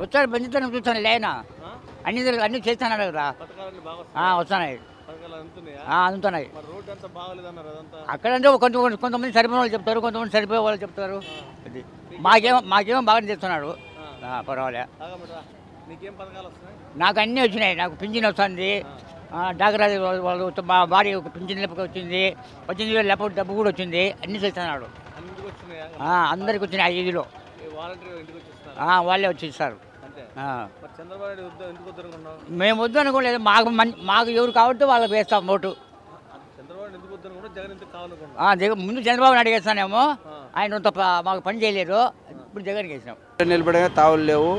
వచ్చాడు బంధితనం చూస్తాను లేనా అన్ని చేస్తాను కదా వస్తున్నాయి అందుతున్నాయి. అక్కడంటే కొంతమంది సరిపోయిన వాళ్ళు చెప్తారు, కొంతమంది సరిపోయే వాళ్ళు చెప్తారు. అది మాకేమో బాగా చేస్తున్నాడు, పర్వాలే. నాకు అన్నీ వచ్చినాయి. నాకు పింఛన్ వస్తుంది, డాక్టర్ వాళ్ళు మా భార్య పింఛన్ వచ్చింది, 18,000 లేకపోతే డబ్బు కూడా వచ్చింది. అన్నీ చేస్తున్నాడు, అందరికి వచ్చినాయి. 5లో వాళ్ళే వచ్చి ఇస్తారు. మేము వద్దు అనుకోలేదు, మాకు ఎవరు కాబట్టి వాళ్ళకి వేస్తాం ఓటు. ముందు చంద్రబాబుని అడిగేస్తానేమో, ఆయన మాకు పని చేయలేరు, ఇప్పుడు జగన్కి వేసినాం. నిలబడే తావులు లేవు,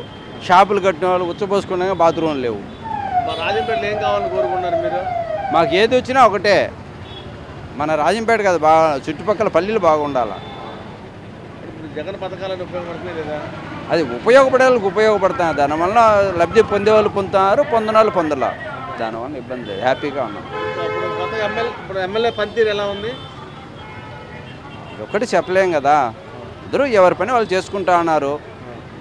షాపులు కట్టిన వాళ్ళు ఉచ్చపోసుకున్నా బాత్రూమ్ లేవు. రాజంపేటలో ఏం కావాలని కోరుకున్నారు మీరు? మాకు ఏది వచ్చినా ఒకటే, మన రాజంపేట కదా బాగా, చుట్టుపక్కల పల్లెలు బాగుండాలి. జగన్ పథకాలను ఉపయోగపడుతున్నాయి లేదా? అది ఉపయోగపడే వాళ్ళకి ఉపయోగపడుతున్నారు, దానివల్ల లబ్ధి పొందే వాళ్ళు పొందుతున్నారు, పొందిన వాళ్ళు పొందలా. దానివల్ల ఇబ్బంది, హ్యాపీగా ఉన్నాం. ఇప్పుడు ఎమ్మెల్యే పనితీరు ఎలా ఉంది? ఒకటి చెప్పలేం కదా, అందరూ ఎవరి పని వాళ్ళు చేసుకుంటా ఉన్నారు,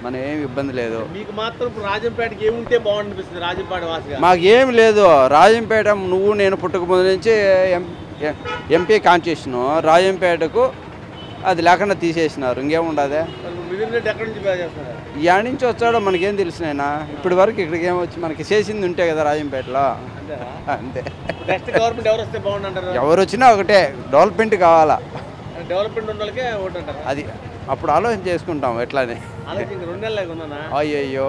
మన ఏం ఇబ్బంది లేదు. మీకు మాత్రం ఇప్పుడు రాజంపేటకి ఏముంటే బాగుంటుంది? రాజంపేట వాసిగా మాకేం లేదు. రాజంపేట నువ్వు నేను పుట్టక ముందు నుంచి ఎంపీ కాన్స్టిట్యూషను, రాజంపేటకు అది లేకుండా తీసేసినారు, ఇంకేముండదే. ఇక్కడి నుంచి వచ్చాడో మనకేం తెలిసినైనా, ఇప్పటి వరకు ఇక్కడికి ఏమొచ్చి మనకి చేసింది ఉంటే కదా రాజంపేటలో, అంతే. గవర్నమెంట్ ఎవరు వస్తే బాగుంటారు? ఎవరు వచ్చినా ఒకటే, డెవలప్మెంట్ కావాలా. డెవలప్మెంట్ ఉన్నోళ్ళకే ఓటు అంటారు. అది అప్పుడు ఆలోచన చేసుకుంటాం ఎట్లానే. అయ్యయ్యో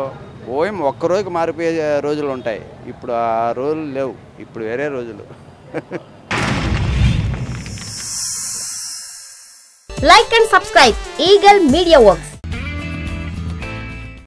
ఓం ఒక్కరోజుకి మారిపోయే రోజులు ఉంటాయి, ఇప్పుడు ఆ రోజులు లేవు, ఇప్పుడు వేరే రోజులు. Like and subscribe Eagle Media Works.